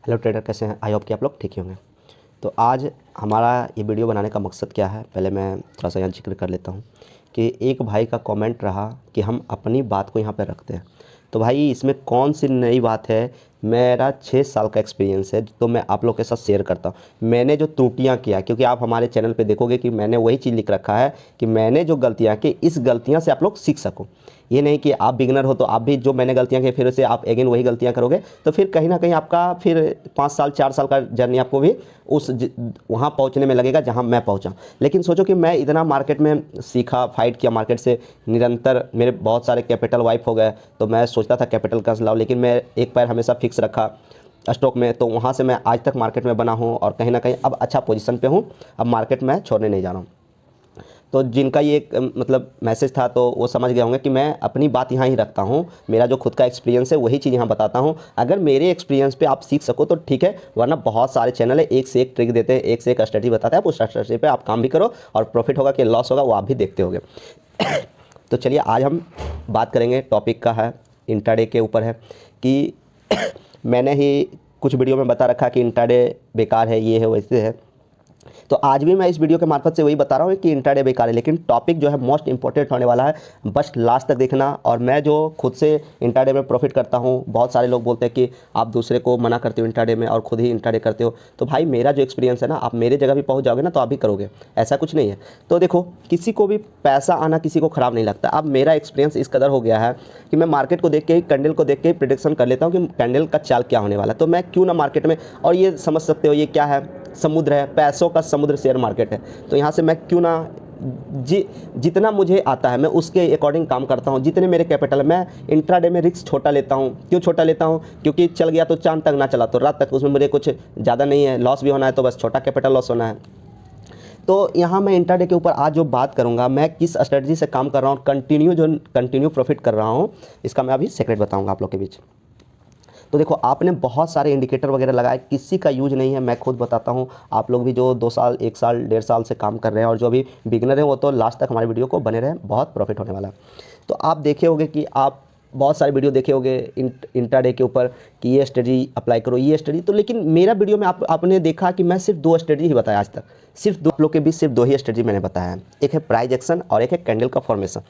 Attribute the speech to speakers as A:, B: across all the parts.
A: Hello trader, कैसे हैं? I hope कि आप लोग ठीक ही होंगे। तो आज हमारा ये वीडियो बनाने का मकसद क्या है, पहले मैं थोड़ा सा यहाँ जिक्र कर लेता हूँ कि एक भाई का कमेंट रहा कि हम अपनी बात को यहाँ पे रखते हैं। तो भाई इसमें कौन सी नई बात है? मेरा 6 साल का एक्सपीरियंस है तो मैं आप लोग के साथ शेयर करता हूँ। मैंने जो त्रुटियाँ किया, क्योंकि आप हमारे चैनल पे देखोगे कि मैंने वही चीज़ लिख रखा है कि मैंने जो गलतियाँ की, इस गलतियाँ से आप लोग सीख सको। ये नहीं कि आप बिगनर हो तो आप भी जो मैंने गलतियाँ की फिर से आप अगेन वही गलतियाँ करोगे, तो फिर कहीं ना कहीं आपका फिर 5 साल 4 साल का जर्नी आपको भी वहाँ पहुँचने में लगेगा जहाँ मैं पहुँचा। लेकिन सोचो कि मैं इतना मार्केट में सीखा, फाइट किया मार्केट से, निरंतर मेरे बहुत सारे कैपिटल वाइप हो गए। तो मैं सोचता था कैपिटल का लाओ, लेकिन मैं एक पैर हमेशा फिक्स रखा स्टॉक में, तो वहाँ से मैं आज तक मार्केट में बना हूँ और कहीं ना कहीं अब अच्छा पोजीशन पे हूँ। अब मार्केट में छोड़ने नहीं जा रहा हूँ। तो जिनका ये एक मतलब मैसेज था तो वो समझ गए होंगे कि मैं अपनी बात यहाँ ही रखता हूँ। मेरा जो खुद का एक्सपीरियंस है वही चीज़ यहाँ बताता हूँ। अगर मेरे एक्सपीरियंस पे आप सीख सको तो ठीक है, वरना बहुत सारे चैनल है, एक से एक ट्रिक देते हैं, एक से एक स्ट्रेटजी बताते हैं। आप उस स्ट्रेटजी पे आप काम भी करो और प्रॉफिट होगा कि लॉस होगा वो आप भी देखते होगे। तो चलिए आज हम बात करेंगे, टॉपिक का है इंट्राडे के ऊपर है कि मैंने ही कुछ वीडियो में बता रखा कि इंट्राडे बेकार है, ये है, वैसे है। तो आज भी मैं इस वीडियो के मार्फत से वही बता रहा हूँ कि इंट्राडे बेकार है, लेकिन टॉपिक जो है मोस्ट इंपॉर्टेंट होने वाला है। बस लास्ट तक देखना। और मैं जो खुद से इंट्राडे में प्रॉफिट करता हूँ, बहुत सारे लोग बोलते हैं कि आप दूसरे को मना करते हो इंट्राडे में और खुद ही इंट्राडे करते हो। तो भाई मेरा जो एक्सपीरियंस है ना, आप मेरे जगह भी पहुँच जाओगे ना तो आप भी करोगे, ऐसा कुछ नहीं है। तो देखो, किसी को भी पैसा आना किसी को ख़राब नहीं लगता। अब मेरा एक्सपीरियंस इस कदर हो गया है कि मैं मार्केट को देख के ही, कैंडल को देख के ही प्रिडिक्शन कर लेता हूँ कि कैंडल का चाल क्या होने वाला है। तो मैं क्यों ना मार्केट में, और ये समझ सकते हो ये क्या है, समुद्र है, पैसों का समुद्र शेयर मार्केट है। तो यहाँ से मैं क्यों ना जितना मुझे आता है मैं उसके अकॉर्डिंग काम करता हूँ। जितने मेरे कैपिटल है, मैं इंट्राडे में रिस्क छोटा लेता हूँ। क्यों छोटा लेता हूँ? क्योंकि चल गया तो चांद तक ना चला तो रात तक, उसमें मुझे कुछ ज़्यादा नहीं है, लॉस भी होना है तो बस छोटा कैपिटल लॉस होना है। तो यहाँ मैं इंट्राडे के ऊपर आज जो बात करूँगा, मैं किस स्ट्रेटजी से काम कर रहा हूँ, कंटिन्यू प्रॉफिट कर रहा हूँ, इसका मैं अभी सीक्रेट बताऊँगा आप लोग के बीच। तो देखो, आपने बहुत सारे इंडिकेटर वगैरह लगाए, किसी का यूज नहीं है। मैं खुद बताता हूँ, आप लोग भी जो 2 साल 1 साल 1.5 साल से काम कर रहे हैं और जो अभी बिगनर हैं वो तो लास्ट तक हमारे वीडियो को बने रहें, बहुत प्रॉफिट होने वाला है। तो आप देखे होंगे कि आप बहुत सारे वीडियो देखे होंगे इंट्राडे के ऊपर कि ये स्ट्रेटजी अप्लाई करो, ये स्ट्रेटजी। तो लेकिन मेरा वीडियो में आपने देखा कि मैं सिर्फ 2 स्ट्रेटजी ही बताया आज तक। सिर्फ 2 लोग के बीच सिर्फ 2 ही स्ट्रेटजी मैंने बताया है, एक है प्राइस एक्शन और एक है कैंडल का फॉर्मेशन।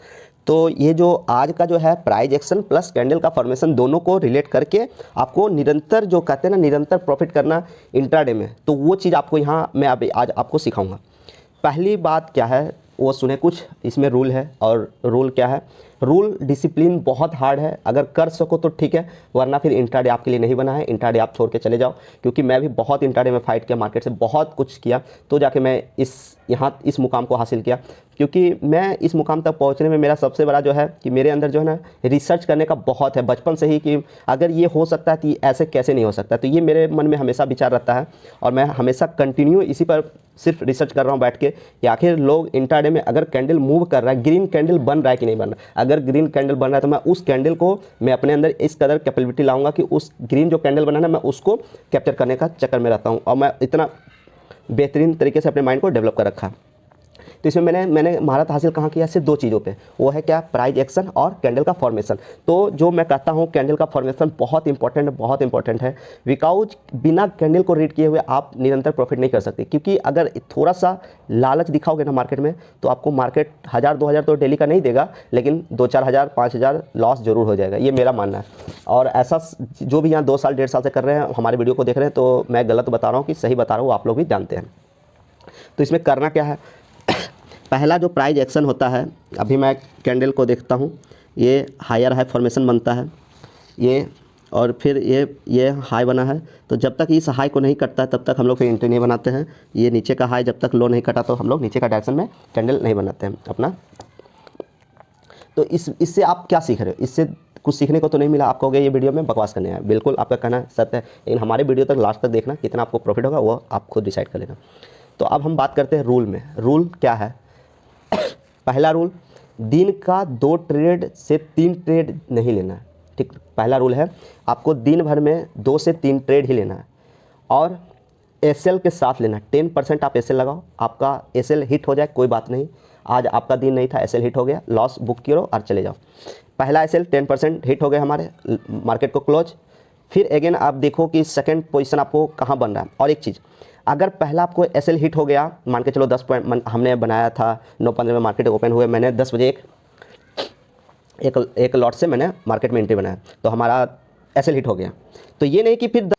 A: तो ये जो आज का जो है प्राइस एक्शन प्लस कैंडल का फॉर्मेशन, दोनों को रिलेट करके आपको निरंतर, जो कहते हैं ना निरंतर प्रॉफिट करना इंट्राडे में, तो वो चीज़ आपको यहाँ मैं अभी आज आपको सिखाऊंगा। पहली बात क्या है वो सुने, कुछ इसमें रूल है। और रूल क्या है? रूल डिसिप्लिन बहुत हार्ड है, अगर कर सको तो ठीक है, वरना फिर इंट्राडे आपके लिए नहीं बना है। इंट्राडे आप छोड़ के चले जाओ, क्योंकि मैं भी बहुत इंट्राडे में फाइट किया, मार्केट से बहुत कुछ किया, तो जाके मैं इस मुकाम को हासिल किया। क्योंकि मैं इस मुकाम तक पहुंचने में मेरा सबसे बड़ा जो है कि मेरे अंदर जो है ना रिसर्च करने का बहुत है बचपन से ही, कि अगर ये हो सकता है तो ऐसे कैसे नहीं हो सकता। तो ये मेरे मन में हमेशा विचार रहता है और मैं हमेशा कंटिन्यू इसी पर सिर्फ रिसर्च कर रहा हूँ बैठ के कि आखिर लोग इंट्राडे में अगर कैंडल मूव कर रहा है, ग्रीन कैंडल बन रहा है कि नहीं बन रहा है। अगर ग्रीन कैंडल बन रहा है तो मैं उस कैंडल को, मैं अपने अंदर इस कदर कैपेबिलिटी लाऊंगा कि उस ग्रीन जो कैंडल बना है मैं उसको कैप्चर करने का चक्कर में रहता हूँ। और मैं इतना बेहतरीन तरीके से अपने माइंड को डेवलप कर रखा। तो इसमें मैंने महारत हासिल कहाँ किया? सिर्फ 2 चीज़ों पे, वो है क्या? प्राइस एक्शन और कैंडल का फॉर्मेशन। तो जो मैं कहता हूँ कैंडल का फॉर्मेशन बहुत इंपॉर्टेंट है। विकाउज बिना कैंडल को रीड किए हुए आप निरंतर प्रॉफिट नहीं कर सकते, क्योंकि अगर थोड़ा सा लालच दिखाओगे ना मार्केट में तो आपको मार्केट 1000-2000 तो डेली का नहीं देगा, लेकिन 2-4 हज़ार 5 हज़ार लॉस जरूर हो जाएगा, ये मेरा मानना है। और ऐसा जो भी यहाँ 2 साल 1.5 साल से कर रहे हैं, हमारे वीडियो को देख रहे हैं, तो मैं गलत बता रहा हूँ कि सही बता रहा हूँ, आप लोग भी जानते हैं। तो इसमें करना क्या है? पहला जो प्राइस एक्शन होता है, अभी मैं कैंडल को देखता हूँ, ये हायर हाई फॉर्मेशन बनता है ये, और फिर ये हाई बना है। तो जब तक इस हाई को नहीं कटता है तब तक हम लोग फिर एंट्री नहीं बनाते हैं। ये नीचे का हाई जब तक लो नहीं कटा तो हम लोग नीचे का डायरेक्शन में कैंडल नहीं बनाते हैं अपना। तो इससे आप क्या सीख रहे हो? इससे कुछ सीखने को तो नहीं मिला। आप कहोगे ये वीडियो में बकवास करने हैं, बिल्कुल आपका कहना सत्य है, लेकिन हमारे वीडियो तक लास्ट तक देखना, कितना आपको प्रॉफिट होगा वो आप खुद डिसाइड कर लेना। तो अब हम बात करते हैं रूल में। रूल क्या है? पहला रूल, दिन का 2 ट्रेड से 3 ट्रेड नहीं लेना है। ठीक, पहला रूल है आपको दिन भर में 2 से 3 ट्रेड ही लेना है, और एसएल के साथ लेना। 10% आप एसएल लगाओ, आपका एसएल हिट हो जाए कोई बात नहीं, आज आपका दिन नहीं था, एसएल हिट हो गया, लॉस बुक करो और चले जाओ। पहला एसएल 10% हिट हो गए हमारे, मार्केट को क्लोज। फिर अगेन आप देखो कि सेकंड पोजीशन आपको कहाँ बन रहा है। और एक चीज़, अगर पहला आपको एसएल हिट हो गया, मान के चलो 10 पॉइंट हमने बनाया था, 9:15 में मार्केट ओपन हुए, मैंने 10 बजे एक लॉट से मैंने मार्केट में एंट्री बनाया, तो हमारा एसएल हिट हो गया। तो ये नहीं कि फिर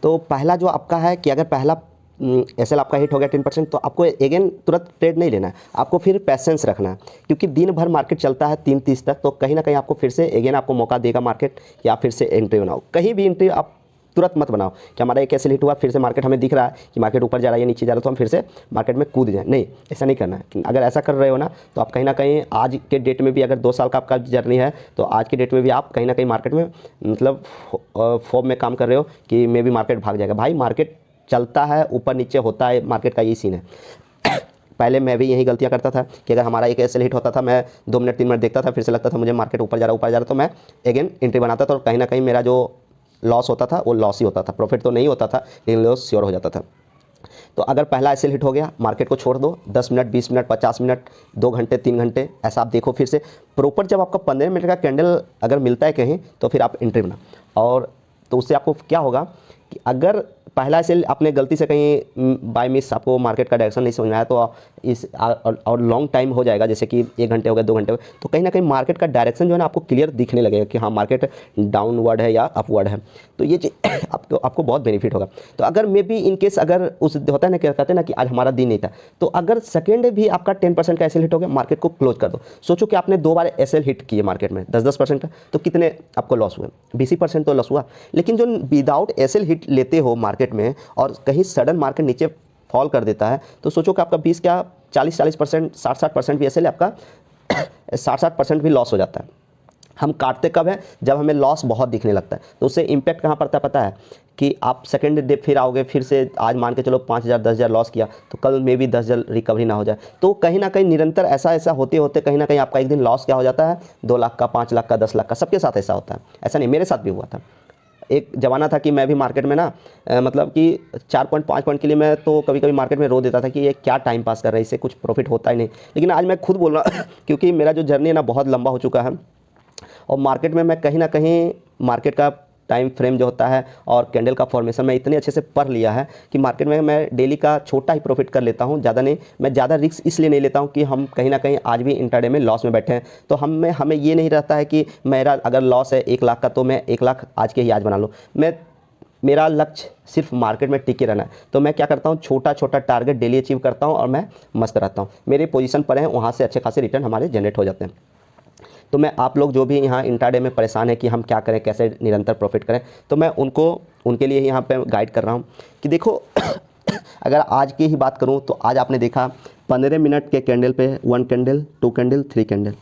A: तो पहला जो आपका है कि अगर पहला एसएल आपका हिट हो गया 10%, तो आपको अगेन तुरंत ट्रेड नहीं लेना है, आपको फिर पैसेंस रखना है, क्योंकि दिन भर मार्केट चलता है 3:30 तक। तो कहीं ना कहीं आपको फिर से अगेन आपको मौका देगा मार्केट, या फिर से एंट्री बनाओ। कहीं भी एंट्री आप तुरंत मत बनाओ कि हमारा एक एसएल हिट हुआ, फिर से मार्केट हमें दिख रहा है कि मार्केट ऊपर जा रहा है या नीचे जा रहा है, तो हम फिर से मार्केट में कूद जाए। नहीं, ऐसा नहीं करना है। अगर ऐसा कर रहे हो ना, तो आप कहीं ना कहीं आज के डेट में भी, अगर 2 साल का आपका जर्नी है, तो आज के डेट में भी आप कहीं ना कहीं मार्केट में मतलब फॉर्म में काम कर रहे हो कि मे भी मार्केट भाग जाएगा। भाई मार्केट चलता है, ऊपर नीचे होता है, मार्केट का यही सीन है। पहले मैं भी यही गलतियां करता था कि अगर हमारा एक एसएल हिट होता था, मैं 2 मिनट 3 मिनट देखता था, फिर से लगता था मुझे मार्केट ऊपर जा रहा, तो मैं अगेन एंट्री बनाता था, और कहीं ना कहीं मेरा जो लॉस होता था वो लॉस ही होता था, प्रॉफिट तो नहीं होता था, लेकिन लॉस श्योर हो जाता था। तो अगर पहला एसएल हिट हो गया, मार्केट को छोड़ दो, 10 मिनट 20 मिनट 50 मिनट 2 घंटे 3 घंटे ऐसा आप देखो, फिर से प्रॉपर जब आपका 15 मिनट का कैंडल अगर मिलता है कहीं, तो फिर आप एंट्री बना। और तो उससे आपको क्या होगा कि अगर पहला एसएल आपने गलती से कहीं बाय मिस आपको मार्केट का डायरेक्शन नहीं समझ में आया, तो इस और लॉन्ग टाइम हो जाएगा, जैसे कि 1 घंटे हो गए 2 घंटे हो गए, तो कहीं ना कहीं मार्केट का डायरेक्शन जो है ना आपको क्लियर दिखने लगेगा कि हाँ मार्केट डाउनवर्ड है या अपवर्ड है। तो ये चीज़ आपको बहुत बेनिफिट होगा। तो अगर मे बी इन केस अगर उस होता है ना, क्या कहते हैं ना कि आज हमारा दिन नहीं था, तो अगर सेकेंड भी आपका 10% का एसएल हिट हो गया, मार्केट को क्लोज कर दो। सोचो कि आपने 2 बार एसएल हिट किए मार्केट में 10-10% का, तो कितने आपको लॉस हुए? 20% तो लॉस हुआ। लेकिन जो विदाउट एसएल हिट लेते हो मार्केट में, और कहीं सडन मार्केट नीचे फॉल कर देता है, तो सोचो कि आपका 20 क्या 40% 60% भी एसएल आपका 60% भी लॉस हो जाता है। हम काटते कब है? जब हमें लॉस बहुत दिखने लगता है। तो उससे इम्पैक्ट कहाँ पड़ता है पता है? कि आप सेकेंड डे फिर आओगे, फिर से आज मान के चलो 5,000 10,000 लॉस किया, तो कल में भी 10,000 रिकवरी ना हो जाए। तो कहीं ना कहीं निरंतर ऐसा होते होते कहीं ना कहीं आपका एक दिन लॉस क्या हो जाता है, 2 लाख का, 5 लाख का, 10 लाख का। सबके साथ ऐसा होता है, ऐसा नहीं, मेरे साथ भी हुआ था। एक ज़माना था कि मैं भी मार्केट में ना मतलब कि 4 पॉइंट 5 पॉइंट के लिए मैं तो कभी कभी मार्केट में रो देता था कि ये क्या टाइम पास कर रहा है, इससे कुछ प्रॉफिट होता ही नहीं। लेकिन आज मैं खुद बोल रहा क्योंकि मेरा जो जर्नी है ना बहुत लंबा हो चुका है, और मार्केट में मैं कहीं ना कहीं मार्केट का टाइम फ्रेम जो होता है और कैंडल का फॉर्मेशन मैं इतने अच्छे से पढ़ लिया है कि मार्केट में मैं डेली का छोटा ही प्रॉफिट कर लेता हूं, ज़्यादा नहीं। मैं ज़्यादा रिस्क इसलिए नहीं लेता हूं कि हम कहीं ना कहीं आज भी इंट्राडे में लॉस में बैठे हैं, तो हमें ये नहीं रहता है कि मेरा अगर लॉस है 1 लाख का, तो मैं 1 लाख आज के ही आज बना लूँ। मेरा लक्ष्य सिर्फ मार्केट में टिके रहना है। तो मैं क्या करता हूँ, छोटा छोटा टारगेट डेली अचीव करता हूँ और मैं मस्त रहता हूँ। मेरे पोजीशन पर हैं, वहाँ से अच्छे खासे रिटर्न हमारे जनरेट हो जाते हैं। तो मैं आप लोग जो भी यहाँ इंट्राडे में परेशान है कि हम क्या करें, कैसे निरंतर प्रॉफिट करें, तो मैं उनके लिए यहाँ पे गाइड कर रहा हूँ कि देखो अगर आज की ही बात करूँ, तो आज आपने देखा 15 मिनट के कैंडल पे 1 कैंडल 2 कैंडल 3 कैंडल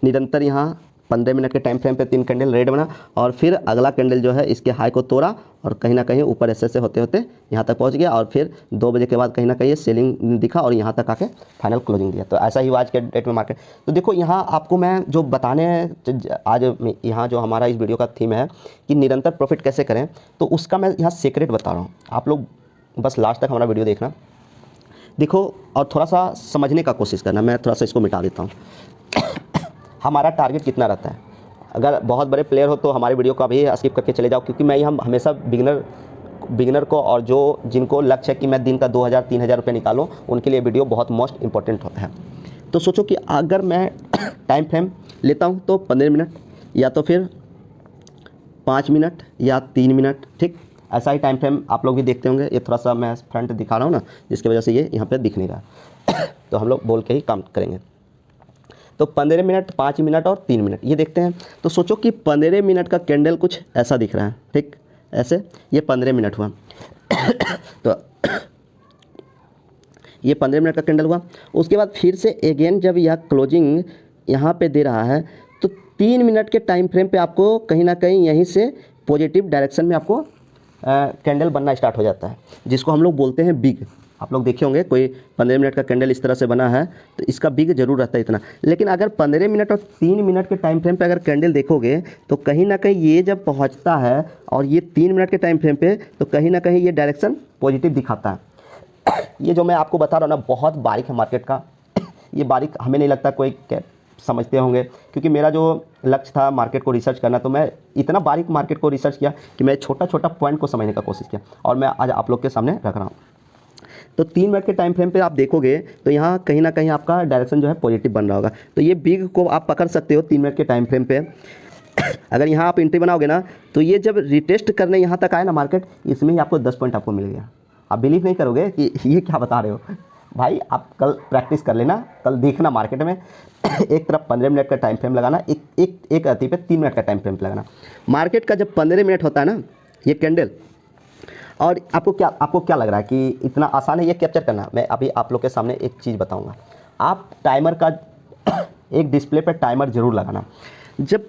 A: निरंतर यहाँ 15 मिनट के टाइम फ्रेम पे 3 कैंडल रेड बना, और फिर अगला कैंडल जो है इसके हाई को तोड़ा और कहीं ना कहीं ऊपर ऐसे होते होते यहाँ तक पहुँच गया, और फिर 2 बजे के बाद कहीं ना कहीं ये सेलिंग दिखा और यहाँ तक आके फाइनल क्लोजिंग दिया। तो ऐसा ही आज के डेट में मार्केट। तो देखो यहाँ आपको मैं जो बताने आज यहाँ जो हमारा इस वीडियो का थीम है कि निरंतर प्रॉफिट कैसे करें, तो उसका मैं यहाँ सीक्रेट बता रहा हूँ। आप लोग बस लास्ट तक हमारा वीडियो देखना, देखो और थोड़ा सा समझने का कोशिश करना। मैं थोड़ा सा इसको मिटा देता हूँ। हमारा टारगेट कितना रहता है? अगर बहुत बड़े प्लेयर हो तो हमारी वीडियो को अभी स्किप करके चले जाओ, क्योंकि मैं यहाँ हमेशा बिगिनर को और जिनको लक्ष्य है कि मैं दिन का 2,000-3,000 रुपये निकालूं, उनके लिए वीडियो बहुत मोस्ट इंपॉर्टेंट होता है। तो सोचो कि अगर मैं टाइम फ्रेम लेता हूँ तो 15 मिनट या तो फिर 5 मिनट या 3 मिनट, ठीक ऐसा ही टाइम फ्रेम आप लोग भी देखते होंगे। ये थोड़ा सा मैं फ्रंट दिखा रहा हूँ ना, जिसकी वजह से ये यहाँ पर दिखने का तो हम लोग बोल के ही काम करेंगे। तो 15 मिनट 5 मिनट और 3 मिनट ये देखते हैं। तो सोचो कि 15 मिनट का कैंडल कुछ ऐसा दिख रहा है, ठीक ऐसे, ये 15 मिनट हुआ तो ये 15 मिनट का कैंडल हुआ। उसके बाद फिर से अगेन जब यह क्लोजिंग यहाँ पे दे रहा है, तो 3 मिनट के टाइम फ्रेम पे आपको कहीं ना कहीं यहीं से पॉजिटिव डायरेक्शन में आपको कैंडल बनना स्टार्ट हो जाता है, जिसको हम लोग बोलते हैं बिग। आप लोग देखे होंगे कोई 15 मिनट का कैंडल इस तरह से बना है, तो इसका बिग जरूर रहता है इतना। लेकिन अगर 15 मिनट और 3 मिनट के टाइम फ्रेम पे अगर कैंडल देखोगे, तो कहीं ना कहीं ये जब पहुंचता है और ये 3 मिनट के टाइम फ्रेम पे, तो कहीं ना कहीं ये डायरेक्शन पॉजिटिव दिखाता है। ये जो मैं आपको बता रहा हूँ ना, बहुत बारीक है मार्केट का। ये बारीक हमें नहीं लगता कोई समझते होंगे, क्योंकि मेरा जो लक्ष्य था मार्केट को रिसर्च करना, तो मैं इतना बारीक मार्केट को रिसर्च किया कि मैं छोटा छोटा पॉइंट को समझने का कोशिश किया, और मैं आज आप लोग के सामने रख रहा हूँ। तो 3 मिनट के टाइम फ्रेम पे आप देखोगे तो यहाँ कहीं ना कहीं आपका डायरेक्शन जो है पॉजिटिव बन रहा होगा। तो ये बिग को आप पकड़ सकते हो 3 मिनट के टाइम फ्रेम पे। अगर यहाँ आप एंट्री बनाओगे ना, तो ये जब रिटेस्ट करने यहाँ तक आए ना मार्केट, इसमें ही आपको 10 पॉइंट आपको मिल गया। आप बिलीव नहीं करोगे कि ये क्या बता रहे हो भाई। आप कल प्रैक्टिस कर लेना, कल देखना मार्केट में एक तरफ 15 मिनट का टाइम फ्रेम लगाना, एक अति पे 3 मिनट का टाइम फ्रेम लगाना। मार्केट का जब 15 मिनट होता है ना ये कैंडल, और आपको क्या लग रहा है कि इतना आसान है ये कैप्चर करना? मैं अभी आप लोग के सामने एक चीज़ बताऊंगा। आप टाइमर का एक डिस्प्ले पर टाइमर ज़रूर लगाना। जब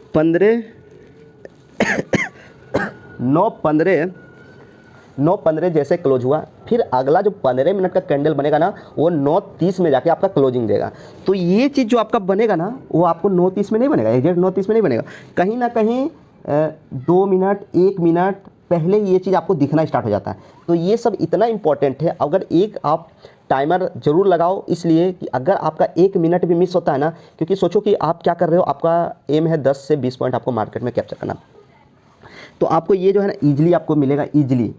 A: 9:15 जैसे क्लोज हुआ, फिर अगला जो 15 मिनट का कैंडल बनेगा ना, वो 9:30 में जाके आपका क्लोजिंग देगा। तो ये चीज़ जो आपका बनेगा ना, वो आपको 9:30 में नहीं बनेगा, एग्जैक्ट 9:30 में नहीं बनेगा, कहीं ना कहीं 2 मिनट 1 मिनट पहले ये चीज़ आपको दिखना स्टार्ट हो जाता है। तो ये सब इतना इंपॉर्टेंट है। अगर एक आप टाइमर ज़रूर लगाओ, इसलिए कि अगर आपका 1 मिनट भी मिस होता है ना, क्योंकि सोचो कि आप क्या कर रहे हो, आपका एम है 10 से 20 पॉइंट आपको मार्केट में कैप्चर करना, तो आपको ये जो है ना ईजिली आपको मिलेगा, ईजिली।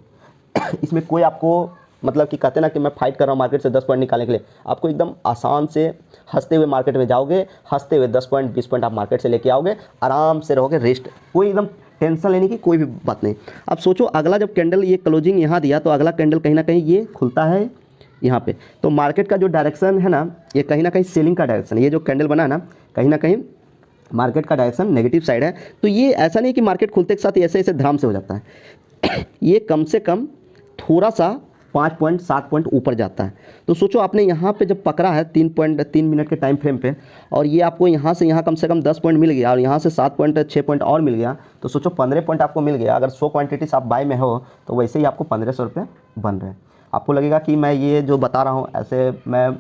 A: इसमें कोई आपको मतलब कि कहते ना कि मैं फाइट कर रहा हूँ मार्केट से 10 पॉइंट निकालने के लिए, आपको एकदम आसान से हंसते हुए मार्केट में जाओगे, हंसते हुए 10 पॉइंट 20 पॉइंट आप मार्केट से लेके आओगे, आराम से रहोगे, रेस्ट, कोई एकदम टेंशन लेने की कोई भी बात नहीं। अब सोचो अगला जब कैंडल ये क्लोजिंग यहाँ दिया, तो अगला कैंडल कहीं ना कहीं ये खुलता है यहाँ पे, तो मार्केट का जो डायरेक्शन है ना, ये कहीं ना कहीं सेलिंग का डायरेक्शन है। ये जो कैंडल बना है ना कहीं मार्केट का डायरेक्शन नेगेटिव साइड है। तो ये ऐसा नहीं कि मार्केट खुलते के साथ ऐसे ऐसे धड़ाम से हो जाता है ये कम से कम थोड़ा सा 5 पॉइंट 7 पॉइंट ऊपर जाता है। तो सोचो आपने यहाँ पे जब पकड़ा है 3 मिनट के टाइम फ्रेम पे, और ये आपको यहाँ से यहाँ कम से कम 10 पॉइंट मिल गया, और यहाँ से 7 पॉइंट 6 पॉइंट और मिल गया, तो सोचो 15 पॉइंट आपको मिल गया। अगर 100 क्वान्टिटीज आप बाय में हो, तो वैसे ही आपको 1500 रुपये बन रहे हैं। आपको लगेगा कि मैं ये जो बता रहा हूँ ऐसे मैं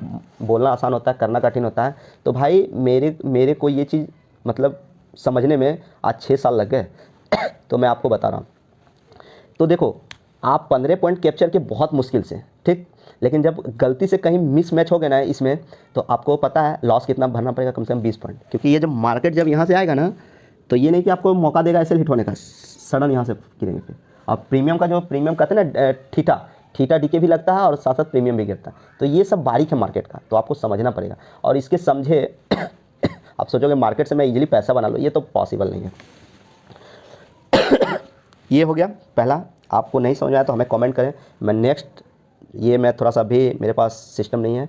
A: बोलना आसान होता है, करना कठिन होता है। तो भाई मेरे को ये चीज़ मतलब समझने में आज 6 साल लग गए तो मैं आपको बता रहा हूँ। तो देखो आप 15 पॉइंट कैप्चर के बहुत मुश्किल से, ठीक, लेकिन जब गलती से कहीं मिस मैच हो गया ना इसमें, तो आपको पता है लॉस कितना भरना पड़ेगा, कम से कम 20 पॉइंट। क्योंकि ये जब मार्केट जब यहाँ से आएगा ना, तो ये नहीं कि आपको मौका देगा ऐसे हिट होने का, सडन यहाँ से गिरेंगे फिर। और प्रीमियम का जो प्रीमियम कहते हैं ना, थीटा डीके भी लगता है और साथ साथ प्रीमियम भी गिरता है। तो ये सब बारीक है मार्केट का, तो आपको समझना पड़ेगा। और इसके समझे आप सोचोगे मार्केट से मैं इजीली पैसा बना लूँ, ये तो पॉसिबल नहीं है। ये हो गया पहला। आपको नहीं समझ आया तो हमें कमेंट करें, मैं नेक्स्ट ये मैं थोड़ा सा भी मेरे पास सिस्टम नहीं है,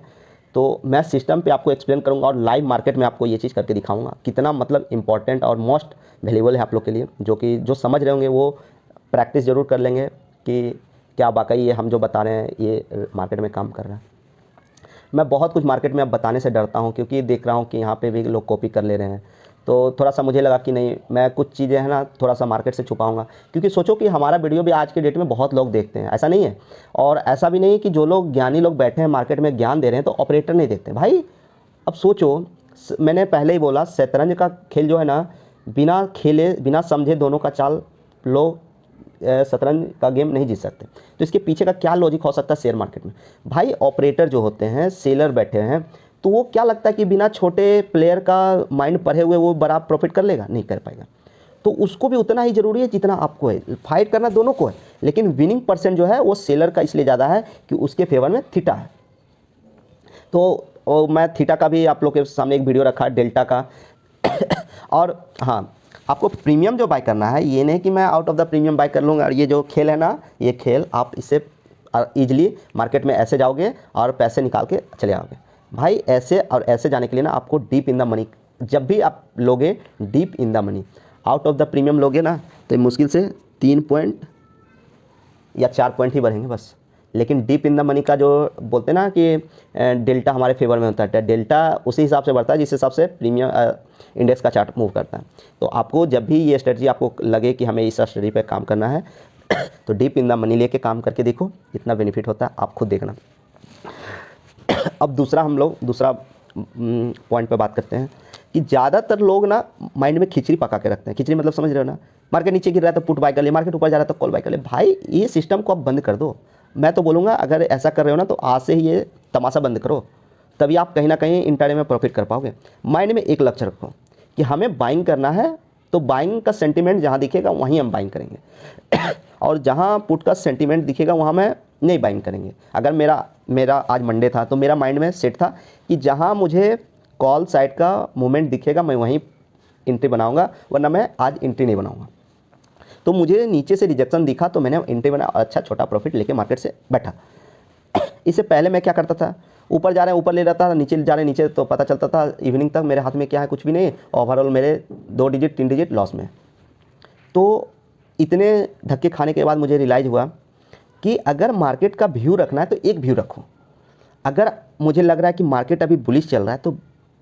A: तो मैं सिस्टम पे आपको एक्सप्लेन करूंगा और लाइव मार्केट में आपको ये चीज़ करके दिखाऊंगा। कितना मतलब इंपॉर्टेंट और मोस्ट वैल्यूएबल है आप लोग के लिए, जो कि जो समझ रहे होंगे वो प्रैक्टिस ज़रूर कर लेंगे कि क्या वाकई ये हम जो बता रहे हैं ये मार्केट में काम कर रहा है। मैं बहुत कुछ मार्केट में अब बताने से डरता हूँ, क्योंकि देख रहा हूँ कि यहाँ पे भी लोग कॉपी कर ले रहे हैं। तो थोड़ा सा मुझे लगा कि नहीं, मैं कुछ चीज़ें हैं ना थोड़ा सा मार्केट से छुपाऊंगा, क्योंकि सोचो कि हमारा वीडियो भी आज के डेट में बहुत लोग देखते हैं, ऐसा नहीं है। और ऐसा भी नहीं कि जो लोग ज्ञानी लोग बैठे हैं मार्केट में ज्ञान दे रहे हैं तो ऑपरेटर नहीं देखते भाई। अब सोचो, मैंने पहले ही बोला शतरंज का खेल जो है ना, बिना खेले बिना समझे दोनों का चाल लोग शतरंज का गेम नहीं जीत सकते। तो इसके पीछे का क्या लॉजिक हो सकता है शेयर मार्केट में? भाई ऑपरेटर जो होते हैं, सेलर बैठे हैं, तो वो क्या लगता है कि बिना छोटे प्लेयर का माइंड पढ़े हुए वो बड़ा प्रॉफिट कर लेगा? नहीं कर पाएगा। तो उसको भी उतना ही ज़रूरी है जितना आपको है, फाइट करना दोनों को है, लेकिन विनिंग परसेंट जो है वो सेलर का इसलिए ज़्यादा है कि उसके फेवर में थीटा है। तो मैं थीटा का भी आप लोग के सामने एक वीडियो रखा है, डेल्टा का और हाँ, आपको प्रीमियम जो बाय करना है, ये नहीं कि मैं out of the premium bye कर लूँगा। और ये जो खेल है ना, ये खेल आप इससे ईजिली मार्केट में ऐसे जाओगे और पैसे निकाल के चले आओगे। भाई ऐसे और ऐसे जाने के लिए ना आपको डीप इन द मनी, जब भी आप लोगे deep in the money, out of the premium लोगे ना, तो मुश्किल से 3 पॉइंट या 4 पॉइंट ही बढ़ेंगे बस। लेकिन डीप इन द मनी का जो बोलते हैं ना कि डेल्टा हमारे फेवर में होता है, डेल्टा उसी हिसाब से बढ़ता है जिस हिसाब से प्रीमियम इंडेक्स का चार्ट मूव करता है। तो आपको जब भी ये स्ट्रेटजी आपको लगे कि हमें इस स्ट्रेटजी पे काम करना है तो डीप इन द मनी लेके काम करके देखो, इतना बेनिफिट होता है, आप खुद देखना। अब दूसरा पॉइंट पे बात करते हैं कि ज़्यादातर लोग ना माइंड में खिचड़ी पका के रखते हैं। खिचड़ी मतलब समझ रहे हो ना, मार्केट नीचे गिर रहा है तो पुट बाय कर ले, मार्केट ऊपर जा रहा है तो कॉल बाय कर ले। भाई ये सिस्टम को आप बंद कर दो। मैं तो बोलूँगा अगर ऐसा कर रहे हो ना तो आज से ही ये तमाशा बंद करो। तभी आप कहीं ना कहीं इंट्राडे में प्रॉफिट कर पाओगे। माइंड में एक लक्ष्य रखो कि हमें बाइंग करना है, तो बाइंग का सेंटीमेंट जहाँ दिखेगा वहीं हम बाइंग करेंगे और जहाँ पुट का सेंटीमेंट दिखेगा वहाँ मैं नहीं बाइंग करेंगे। अगर मेरा आज मंडे था तो मेरा माइंड में सेट था कि जहाँ मुझे कॉल साइड का मूवमेंट दिखेगा मैं वहीं एंट्री बनाऊंगा, वरना मैं आज एंट्री नहीं बनाऊंगा। तो मुझे नीचे से रिजेक्शन दिखा तो मैंने एंट्री बना, अच्छा छोटा प्रॉफिट लेके मार्केट से बैठा। इससे पहले मैं क्या करता था, ऊपर जा रहे हैं ऊपर ले रहता था, नीचे जा रहे हैं नीचे, तो पता चलता था इवनिंग तक मेरे हाथ में क्या है, कुछ भी नहीं, ओवरऑल मेरे 2 डिजिट 3 डिजिट लॉस में। तो इतने धक्के खाने के बाद मुझे रियलाइज़ हुआ कि अगर मार्केट का व्यू रखना है तो एक व्यू रखो। अगर मुझे लग रहा है कि मार्केट अभी बुलिश चल रहा है तो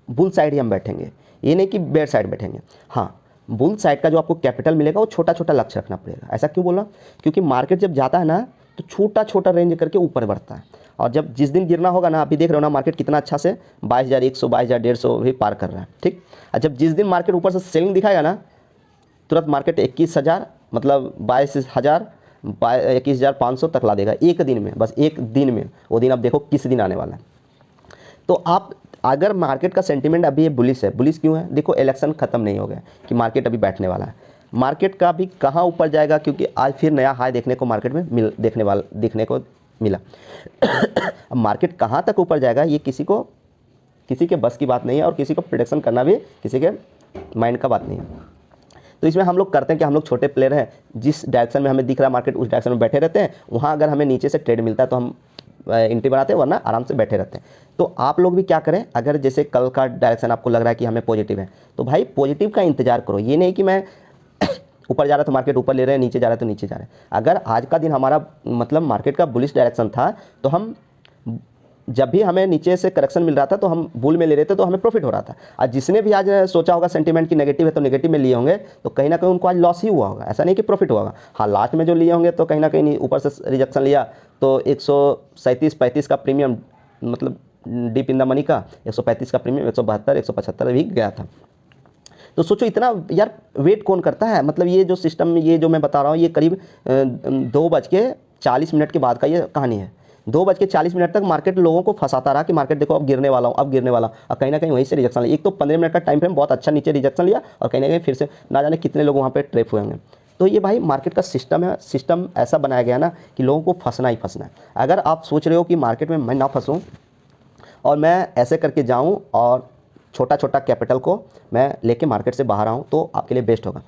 A: बुल साइड ही हम बैठेंगे, ये नहीं कि बेयर साइड बैठेंगे। हाँ, बुल साइड का जो आपको कैपिटल मिलेगा वो छोटा छोटा लक्ष्य रखना पड़ेगा। ऐसा क्यों बोला, क्योंकि मार्केट जब जाता है ना तो छोटा छोटा रेंज करके ऊपर बढ़ता है, और जब जिस दिन गिरना होगा ना, अभी देख रहे हो ना मार्केट कितना अच्छा से 22,100 22,150 भी पार कर रहा है, ठीक। और जब जिस दिन मार्केट ऊपर से सेलिंग दिखाएगा ना, तुरंत मार्केट 21,000 मतलब 22,000 21,500 तक ला देगा एक दिन में, बस एक दिन में। वो दिन अब देखो किस दिन आने वाला है। तो आप अगर मार्केट का सेंटीमेंट अभी ये बुलिश है, बुलिश क्यों है, देखो इलेक्शन खत्म नहीं हो गया कि मार्केट अभी बैठने वाला है। मार्केट का भी कहाँ ऊपर जाएगा, क्योंकि आज फिर नया हाई देखने को मार्केट में देखने को मिला। अब मार्केट कहाँ तक ऊपर जाएगा ये किसी के बस की बात नहीं है, और किसी को प्रेडिक्शन करना भी किसी के माइंड का बात नहीं है। तो इसमें हम लोग करते हैं कि हम लोग छोटे प्लेयर हैं, जिस डायरेक्शन में हमें दिख रहा है मार्केट उस डायरेक्शन में बैठे रहते हैं। वहाँ अगर हमें नीचे से ट्रेड मिलता है तो हम एंट्री बनाते हैं, वरना आराम से बैठे रहते हैं। तो आप लोग भी क्या करें, अगर जैसे कल का डायरेक्शन आपको लग रहा है कि हमें पॉजिटिव है, तो भाई पॉजिटिव का इंतजार करो। ये नहीं कि मैं ऊपर जा रहा तो मार्केट ऊपर ले रहे हैं, नीचे जा रहा है तो नीचे जा रहे हैं। अगर आज का दिन हमारा मतलब मार्केट का बुलिश डायरेक्शन था, तो हम जब भी हमें नीचे से करेक्शन मिल रहा था तो हम बुल में ले रहे थे, तो हमें प्रॉफिट हो रहा था। और जिसने भी आज सोचा होगा सेंटीमेंट की नेगेटिव है तो नेगेटिव में लिए होंगे, तो कहीं ना कहीं उनको आज लॉस ही हुआ होगा, ऐसा नहीं कि प्रॉफिट हुआ होगा। हाँ, लास्ट में जो लिए होंगे तो कहीं ना कहीं ऊपर से रिजेक्शन लिया तो 137-35 का प्रीमियम, मतलब डीप इन द मनी का 135 का प्रीमियम 172 175 भी गया था। तो सोचो इतना यार वेट कौन करता है। मतलब ये जो सिस्टम, ये जो मैं बता रहा हूँ, ये करीब 2:40 के बाद का ये कहानी है। 2:40 तक मार्केट लोगों को फंसाता रहा कि मार्केट देखो अब गिरने वाला हूँ, अब गिरने वाला, और कहीं ना कहीं वहीं से रिजेक्शन लिया। एक तो 15 मिनट का टाइम फ्रेम बहुत अच्छा नीचे रिजेक्शन लिया, और कहीं ना कहीं फिर से ना जाने कितने लोग वहाँ पे ट्रैप हुए होंगे। तो ये भाई मार्केट का सिस्टम है, सिस्टम ऐसा बनाया गया ना कि लोगों को फंसना ही फंसना है। अगर आप सोच रहे हो कि मार्केट में मैं ना फंसूँ और मैं ऐसे करके जाऊँ और छोटा छोटा कैपिटल को मैं लेके मार्केट से बाहर आऊँ, तो आपके लिए बेस्ट होगा।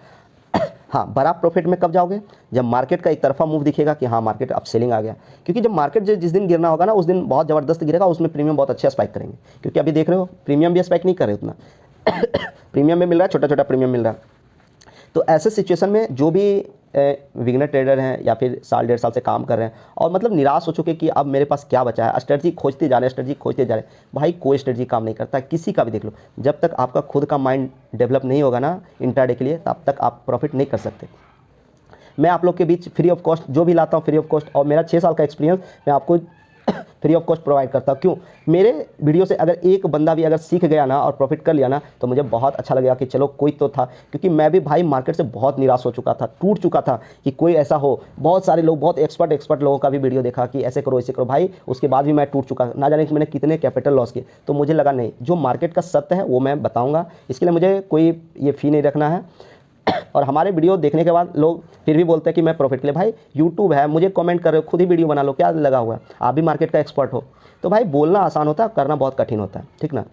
A: हाँ, बड़ा प्रॉफिट में कब जाओगे, जब मार्केट का एक तरफा मूव दिखेगा कि हाँ मार्केट अब सेलिंग आ गया। क्योंकि जब मार्केट जिस दिन गिरना होगा ना, उस दिन बहुत ज़बरदस्त गिरेगा, उसमें प्रीमियम बहुत अच्छा स्पाइक करेंगे। क्योंकि अभी देख रहे हो प्रीमियम भी स्पाइक नहीं कर रहे उतना प्रीमियम में मिल रहा है, छोटा छोटा प्रीमियम मिल रहा है। तो ऐसे सिचुएशन में जो भी बिगिनर ट्रेडर हैं या फिर साल 1.5 साल से काम कर रहे हैं और मतलब निराश हो चुके कि अब मेरे पास क्या बचा है, स्ट्रेटजी खोजते जा रहे हैं, स्ट्रेटजी खोजते जा रहे हैं, भाई कोई स्ट्रेटजी काम नहीं करता, किसी का भी देख लो। जब तक आपका खुद का माइंड डेवलप नहीं होगा ना इंट्राडे के लिए, तब तक आप प्रॉफिट नहीं कर सकते। मैं आप लोग के बीच फ्री ऑफ कॉस्ट जो भी लाता हूँ फ्री ऑफ कॉस्ट, और मेरा 6 साल का एक्सपीरियंस मैं आपको फ्री ऑफ कॉस्ट प्रोवाइड करता हूँ। क्यों, मेरे वीडियो से अगर एक बंदा भी अगर सीख गया ना और प्रॉफिट कर लिया ना, तो मुझे बहुत अच्छा लगेगा कि चलो कोई तो था। क्योंकि मैं भी भाई मार्केट से बहुत निराश हो चुका था, टूट चुका था कि कोई ऐसा हो। बहुत सारे लोग, बहुत एक्सपर्ट लोगों का भी वीडियो देखा कि ऐसे करो ऐसे करो, भाई उसके बाद भी मैं टूट चुका, ना जाने कि मैंने कितने कैपिटल लॉस किए। तो मुझे लगा नहीं, जो मार्केट का सत्य है वो मैं बताऊँगा, इसके लिए मुझे कोई ये फ़ी नहीं रखना है। और हमारे वीडियो देखने के बाद लोग फिर भी बोलते हैं कि मैं प्रॉफिट के लिए, भाई यूट्यूब है, मुझे कमेंट कर रहे हो, खुद ही वीडियो बना लो, क्या लगा हुआ है, आप भी मार्केट का एक्सपर्ट हो। तो भाई बोलना आसान होता है, करना बहुत कठिन होता है, ठीक ना।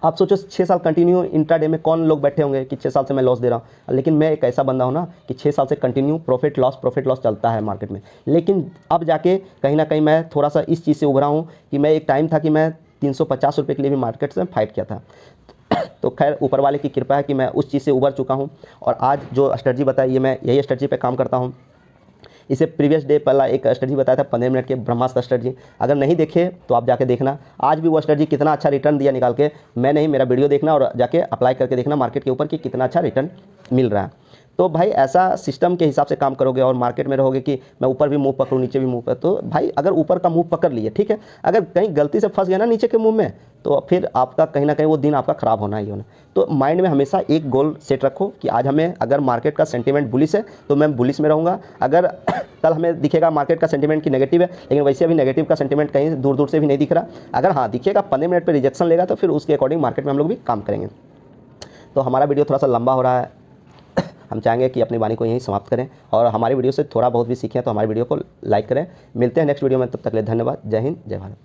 A: आप सोचो 6 साल कंटिन्यू इंट्राडे में कौन लोग बैठे होंगे कि 6 साल से मैं लॉस दे रहा हूँ। लेकिन मैं एक ऐसा बंदा हूँ ना कि 6 साल से कंटिन्यू प्रॉफिट लॉस चलता है मार्केट में। लेकिन अब जाके कहीं ना कहीं मैं थोड़ा सा इस चीज़ से उभरा हूँ कि मैं एक टाइम था कि मैं 350 रुपये के लिए भी मार्केट से फाइट किया था। तो खैर ऊपर वाले की कृपा है कि मैं उस चीज़ से उबर चुका हूँ, और आज जो स्ट्रेटजी बताई, ये मैं यही स्ट्रेटजी पे काम करता हूँ। इसे प्रीवियस डे पहला एक स्ट्रेटजी बताया था 15 मिनट के ब्रह्मास्त्र स्ट्रेटजी, अगर नहीं देखे तो आप जाके देखना। आज भी वो स्ट्रेटजी कितना अच्छा रिटर्न दिया निकाल के, मैं नहीं, मेरा वीडियो देखना और जाके अप्लाई करके देखना मार्केट के ऊपर कि कितना अच्छा रिटर्न मिल रहा है। तो भाई ऐसा सिस्टम के हिसाब से काम करोगे और मार्केट में रहोगे कि मैं ऊपर भी मुंह पकड़ूँ नीचे भी मुंह पकड़, तो भाई अगर ऊपर का मुंह पकड़ लिए ठीक है, अगर कहीं गलती से फंस गया ना नीचे के मुंह में, तो फिर आपका कहीं ना कहीं वो दिन आपका ख़राब होना ही होना। तो माइंड में हमेशा एक गोल सेट रखो कि आज हमें अगर मार्केट का सेंटीमेंट बुलिश है तो मैं बुलिश में रहूँगा, अगर कल हमें दिखेगा मार्केट का सेंटीमेंट की नेगेटिव है, लेकिन वैसे अभी नेगेटिव का सेंटीमेंट कहीं दूर दूर से भी नहीं दिख रहा, अगर हाँ दिखेगा 15 मिनट पर रिजेक्शन लेगा तो फिर उसके अकॉर्डिंग मार्केट में हम लोग भी काम करेंगे। तो हमारा वीडियो थोड़ा सा लंबा हो रहा है, हम चाहेंगे कि अपनी वाणी को यहीं समाप्त करें, और हमारी वीडियो से थोड़ा बहुत भी सीखें तो हमारी वीडियो को लाइक करें। मिलते हैं नेक्स्ट वीडियो में, तब तक के लिए धन्यवाद। जय हिंद, जय भारत।